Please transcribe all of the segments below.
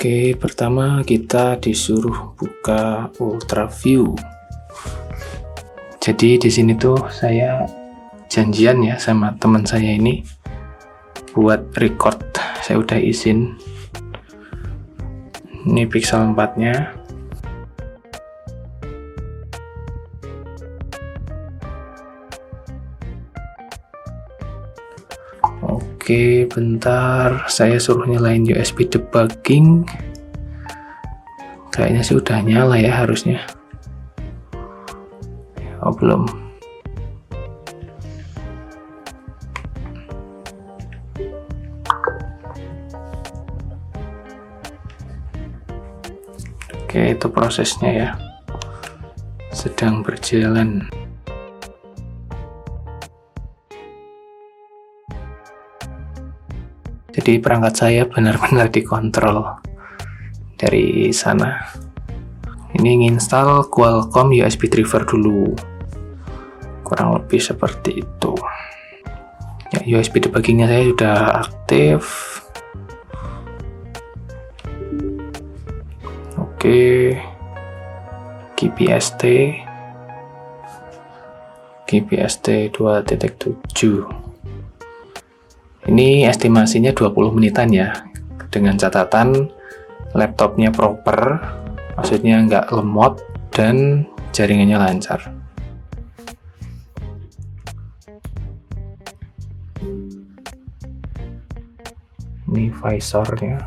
Oke, pertama kita disuruh buka Ultraview. Jadi di sini tuh saya janjian ya sama teman saya ini buat record. Saya udah izin. Ini Pixel 4-nya. Oke, bentar, saya suruh nyalain USB debugging. Kayaknya sih udah nyala ya harusnya. Oh, belum. Oke, itu prosesnya ya. Sedang berjalan. Jadi perangkat saya benar-benar dikontrol dari sana. Ini nginstal Qualcomm USB driver dulu. Kurang lebih seperti itu. Ya, USB debuggingnya saya sudah aktif. Oke. GPST 2.7. Ini estimasinya 20 menitan ya, dengan catatan laptopnya proper, maksudnya nggak lemot dan jaringannya lancar. Ini visornya.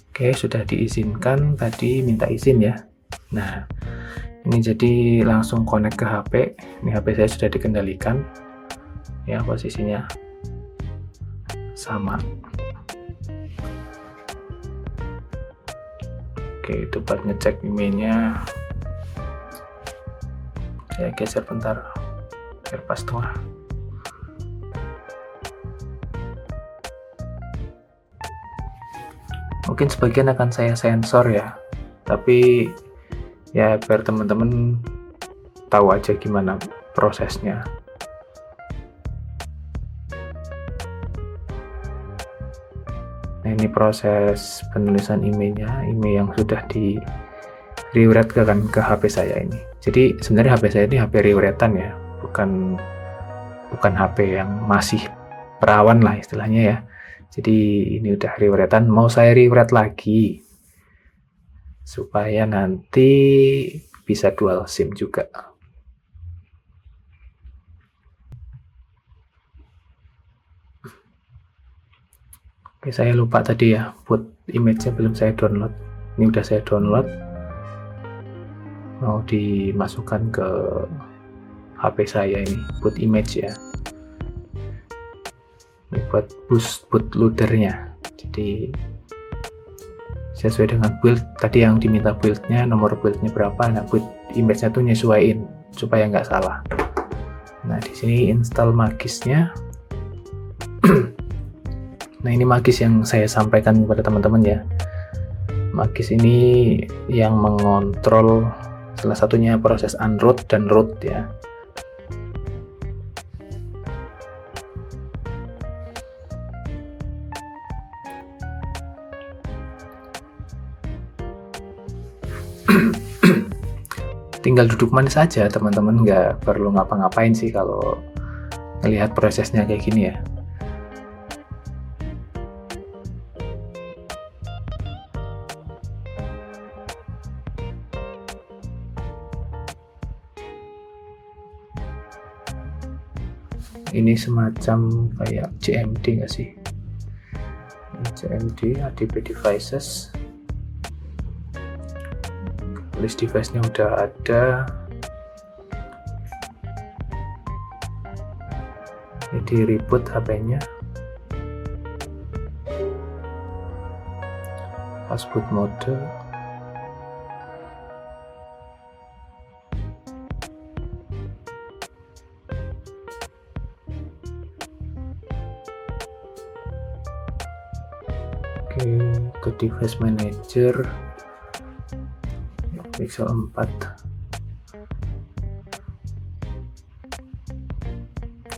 Oke, sudah diizinkan, tadi minta izin ya. Nah, ini jadi langsung connect ke HP. Ini HP saya sudah dikendalikan. Ya, posisinya sama. Oke, itu buat ngecek emailnya. Ya, geser bentar. Biar pas tengah. Mungkin sebagian akan saya sensor ya. Tapi ya biar teman-teman tahu aja gimana prosesnya. Nah, ini proses penulisan emailnya, email yang sudah di rewrite ke HP saya ini. Jadi sebenarnya HP saya ini HP rewritean ya, bukan HP yang masih perawan lah istilahnya ya. Jadi ini udah rewritean, mau saya rewrite lagi supaya nanti bisa dual SIM juga. Oke, saya lupa tadi ya, boot image-nya belum saya download. Ini udah saya download. Mau dimasukkan ke HP saya ini, boot image ya. Ini buat bootloader-nya. Jadi sesuai dengan build tadi yang diminta buildnya, nomor buildnya berapa, nah build image-nya tuh nyesuaiin supaya nggak salah. Nah, di sini install Magisnya. Nah, ini Magis yang saya sampaikan kepada teman-teman ya. Magis ini yang mengontrol salah satunya proses unroot dan root ya. Tinggal duduk manis saja teman-teman, nggak perlu ngapa-ngapain sih kalau melihat prosesnya kayak gini ya. Ini semacam kayak CMD nggak sih? CMD, ADB devices. List device-nya udah ada. Ini di reboot HP-nya. Pas boot mode. Oke, ke device manager. Pixel 4.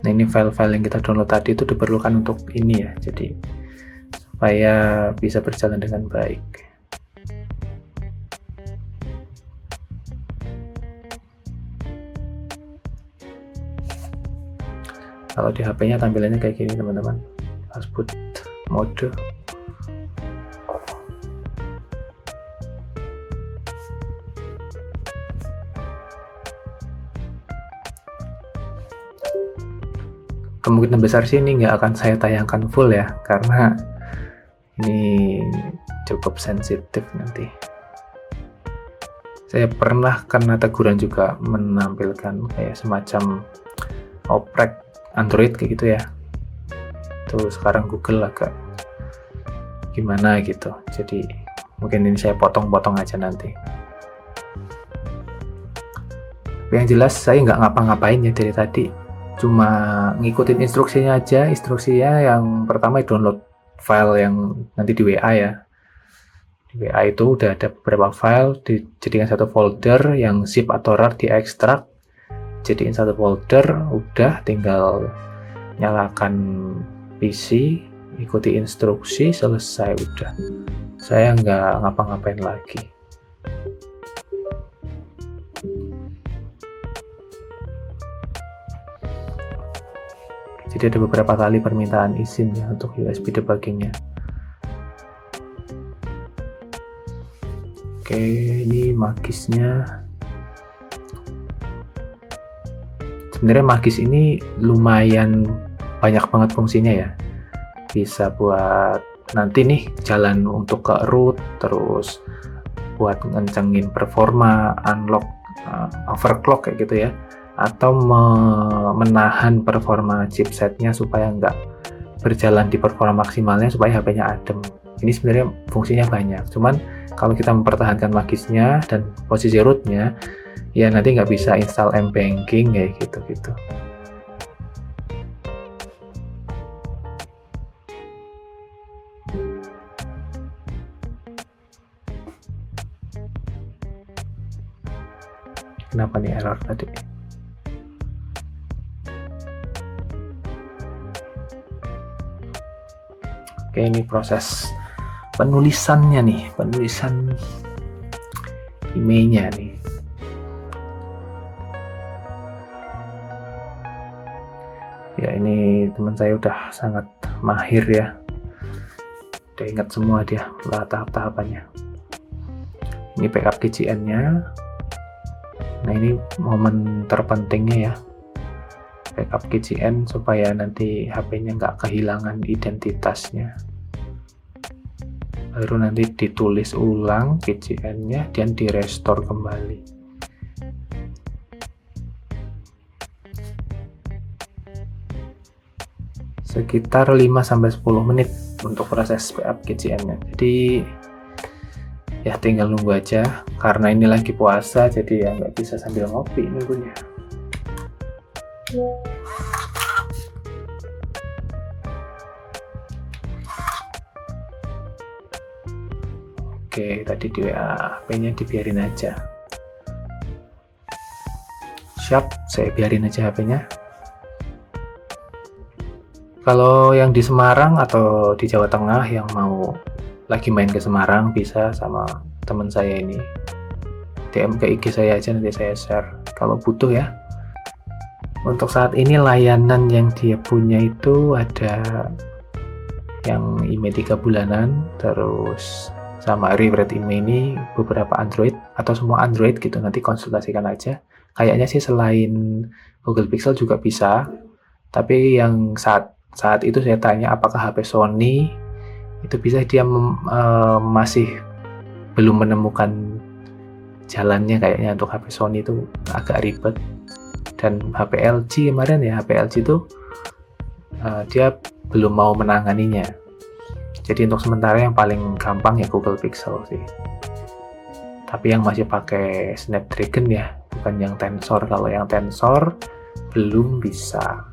Nah, ini file-file yang kita download tadi itu diperlukan untuk ini ya, jadi supaya bisa berjalan dengan baik. Kalau di HP-nya tampilannya kayak gini teman-teman, fastboot mode. Kemungkinan besar sih ini nggak akan saya tayangkan full ya, karena ini cukup sensitif nanti. Saya pernah kena teguran juga menampilkan kayak semacam oprek Android kayak gitu ya. Tuh sekarang Google agak gimana gitu. Jadi mungkin ini saya potong-potong aja nanti. Tapi yang jelas saya nggak ngapa-ngapain ya dari tadi. Cuma ngikutin instruksinya aja. Instruksinya yang pertama download file yang nanti di WA ya. Di WA itu udah ada beberapa file dijadikan satu folder, yang zip atau RAR diekstrak jadiin satu folder, udah tinggal nyalakan PC, ikuti instruksi, selesai udah. Saya nggak ngapa-ngapain lagi. Jadi ada beberapa kali permintaan izin ya untuk USB debuggingnya. Oke, ini Magis-nya. Sebenarnya Magis ini lumayan banyak banget fungsinya ya. Bisa buat nanti nih jalan untuk ke root, terus buat ngencengin performa, unlock, overclock kayak gitu ya. Atau menahan performa chipsetnya supaya nggak berjalan di performa maksimalnya, supaya HP-nya adem. Ini sebenarnya fungsinya banyak, cuman kalau kita mempertahankan Magis-nya dan posisi rootnya, ya nanti nggak bisa install mBanking kayak gitu-gitu. Kenapa nih error tadi? Oke, ini proses penulisannya nih, penulisan emailnya nih. Ya, ini teman saya udah sangat mahir ya. Udah ingat semua dia lah tahap-tahapannya. Ini backup KCN-nya. Nah, ini momen terpentingnya ya. Backup KCN supaya nanti HP-nya nggak kehilangan identitasnya. Baru nanti ditulis ulang KCN-nya dan direstore kembali. Sekitar 5-10 menit untuk proses backup KCN-nya. Jadi ya tinggal nunggu aja, karena ini lagi puasa jadi ya nggak bisa sambil ngopi nunggunya. Oke, tadi di WA HP-nya dibiarin aja. Siap, saya biarin aja HP-nya. Kalau yang di Semarang atau di Jawa Tengah yang mau lagi main ke Semarang, bisa sama teman saya ini. DM ke IG saya aja, nanti saya share kalau butuh ya. Untuk saat ini layanan yang dia punya itu ada yang IMEI 3 bulanan, terus sama rewrite IMEI ini beberapa Android atau semua Android gitu, nanti konsultasikan aja. Kayaknya sih selain Google Pixel juga bisa, tapi yang saat itu saya tanya apakah HP Sony itu bisa, dia masih belum menemukan jalannya kayaknya. Untuk HP Sony itu agak ribet. Dan HP LG kemarin ya, HP LG itu dia belum mau menanganinya. Jadi untuk sementara yang paling gampang ya Google Pixel sih. Tapi yang masih pakai Snapdragon ya, bukan yang Tensor. Kalau yang Tensor belum bisa.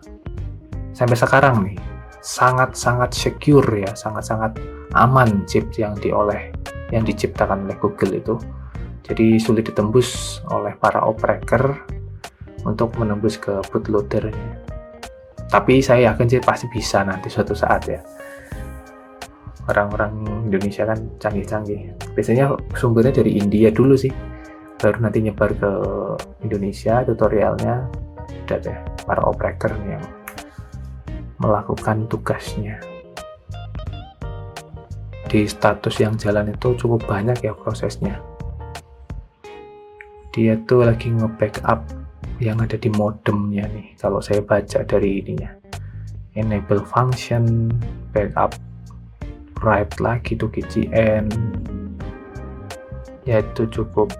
Sampai sekarang nih, sangat-sangat secure ya, sangat-sangat aman chip yang diciptakan oleh Google itu. Jadi sulit ditembus oleh para operator untuk menembus ke bootloadernya. Tapi saya yakin sih pasti bisa nanti suatu saat ya. Orang-orang Indonesia kan canggih-canggih. Biasanya sumbernya dari India dulu sih, baru nanti nyebar ke Indonesia. Tutorialnya udah deh para operator yang melakukan tugasnya. Di status yang jalan itu cukup banyak ya prosesnya. Dia tuh lagi nge-backup yang ada di modemnya nih, kalau saya baca dari ininya. Enable function, backup, write lagi to KCN. Ya itu cukup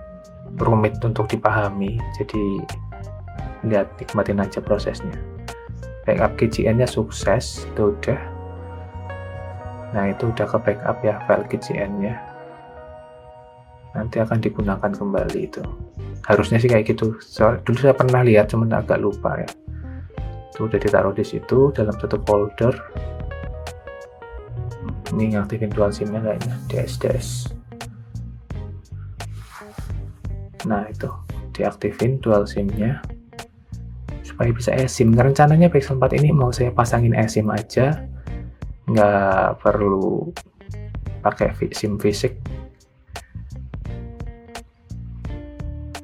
rumit untuk dipahami, jadi lihat, nikmatin aja prosesnya. Backup KCN-nya sukses, itu udah. Nah itu udah ke backup ya file KCN-nya. Nanti akan digunakan kembali itu. Harusnya sih kayak gitu. Dulu saya pernah lihat, cuman agak lupa ya. Itu udah ditaruh di situ dalam satu folder. Ini ngaktifin dual SIM-nya kayaknya, DS. Nah itu diaktifin dual SIM-nya supaya bisa eSIM. Rencananya Pixel 4 ini mau saya pasangin eSIM aja, nggak perlu pakai SIM fisik.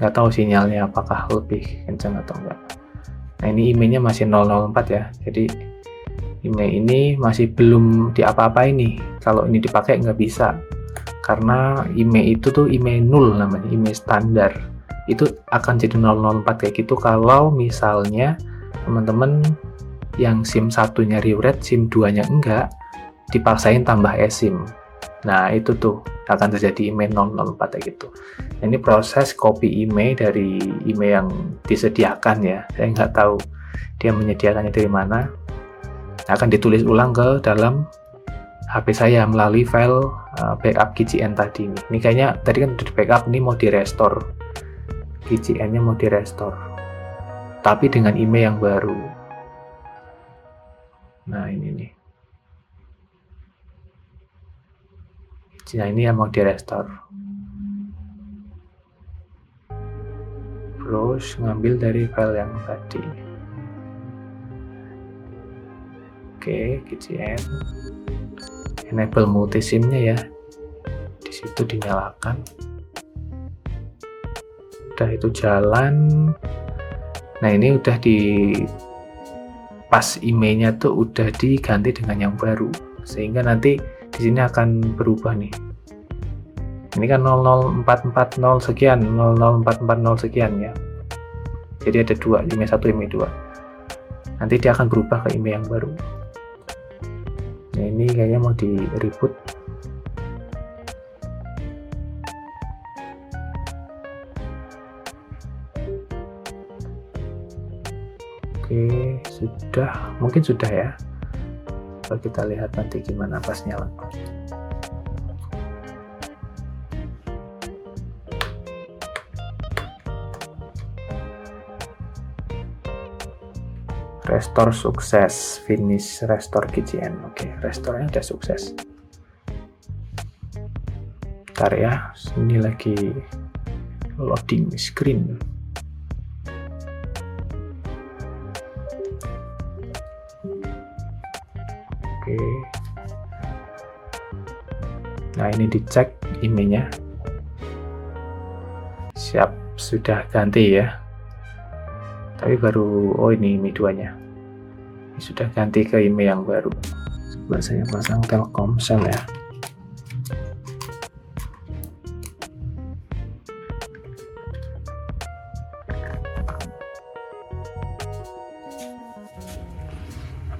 Nggak tahu sinyalnya apakah lebih kencang atau enggak. Nah ini IMEI-nya masih 004 ya, jadi IMEI ini masih belum diapa-apain nih. Kalau ini dipakai nggak bisa, karena IMEI itu tuh IMEI 0 namanya, IMEI standar. Itu akan jadi 004 kayak gitu kalau misalnya teman-teman yang SIM satunya rewrite, SIM 2-nya enggak, dipaksain tambah eSIM. Nah itu tuh akan terjadi IMEI 004 kayak gitu. Nah, ini proses copy IMEI dari IMEI yang disediakan ya. Saya nggak tahu dia menyediakannya dari mana. Akan ditulis ulang ke dalam HP saya melalui file backup KCN tadi. Ini kayaknya tadi kan udah di backup, ini mau di restore. KCN-nya mau di restore. Tapi dengan IMEI yang baru. Nah ini nih. Nah ini yang mau di restore. Terus ngambil dari file yang tadi. Oke, KCN. Enable multisim-nya ya. Di situ dinyalakan. Udah itu jalan. Nah, ini udah di pas IMEI-nya tuh udah diganti dengan yang baru. Sehingga nanti di sini akan berubah nih. Ini kan 00440 sekian, 00440 sekian ya. Jadi ada dua, IMEI 1, IMEI 2. Nanti dia akan berubah ke IMEI yang baru. Nah, ini kayaknya mau di reboot. Oke, sudah, mungkin sudah ya. Coba kita lihat nanti gimana pas nyala. Restore sukses, finish restore KCN. Oke, restore-nya udah sukses. Bentar ya, ini lagi loading screen. Oke. Nah, ini dicek IMEI-nya. Siap, sudah ganti ya. Tapi baru, oh ini IMEI 2-nya. Ini sudah ganti ke IMEI yang baru. Coba saya pasang Telkomsel ya.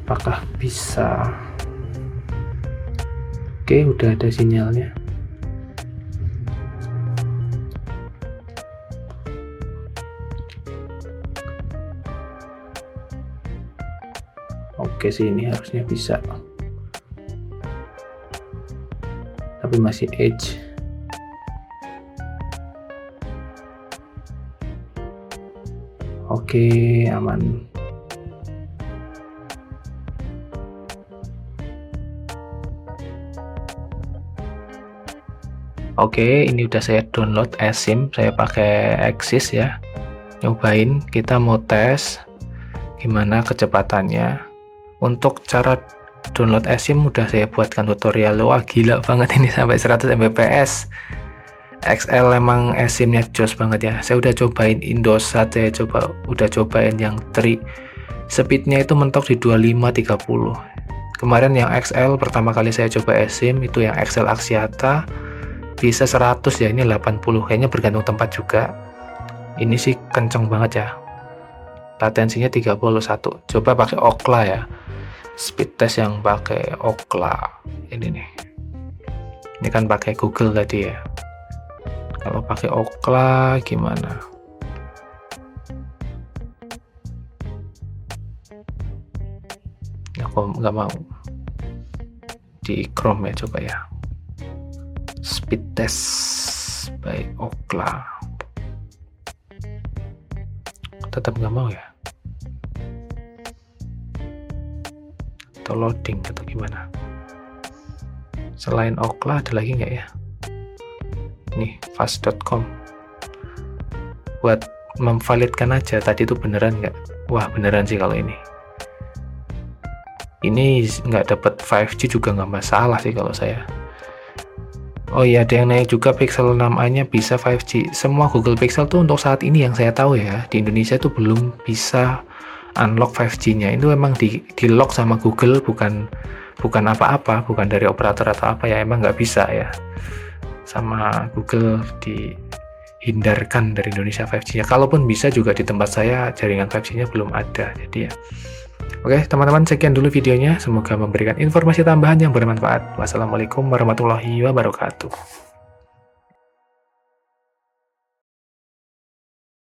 Apakah bisa? Oke, udah ada sinyalnya. Oke sih, ini harusnya bisa. Tapi masih edge. Oke, aman. Oke, ini udah saya download eSIM, saya pakai Axis ya. Nyobain, kita mau tes gimana kecepatannya. Untuk cara download eSIM udah saya buatkan tutorial. Wah gila banget ini sampai 100 Mbps. XL emang eSIM-nya jos banget ya. Saya udah cobain Indosat, saya udah cobain yang Tri. Speednya itu mentok di 25-30. Kemarin yang XL pertama kali saya coba eSIM itu yang XL Axiata bisa 100 ya, ini 80. Kayaknya bergantung tempat juga. Ini sih kenceng banget ya. Latensinya 31. Coba pakai Ookla ya. Speed test yang pakai Ookla. Ini nih. Ini kan pakai Google tadi ya. Kalau pakai Ookla gimana? Aku nggak mau. Di Chrome ya, coba ya. Speed test by Ookla. Tetap nggak mau ya. Atau loading atau gimana? Selain Ookla ada lagi nggak ya? Nih, fast.com. Buat memvalidkan aja tadi itu beneran nggak? Wah beneran sih kalau ini. Ini nggak dapat 5G juga nggak masalah sih kalau saya. Oh iya, ada yang naik juga Pixel 6a-nya bisa 5G. Semua Google Pixel tuh untuk saat ini yang saya tahu ya, di Indonesia tuh belum bisa unlock 5G-nya. Itu emang di lock sama Google, bukan apa-apa, bukan dari operator atau apa ya, emang nggak bisa ya. Sama Google dihindarkan dari Indonesia 5G-nya. Kalaupun bisa juga di tempat saya jaringan 5G-nya belum ada. Jadi ya. Oke, teman-teman, sekian dulu videonya. Semoga memberikan informasi tambahan yang bermanfaat. Wassalamualaikum warahmatullahi wabarakatuh.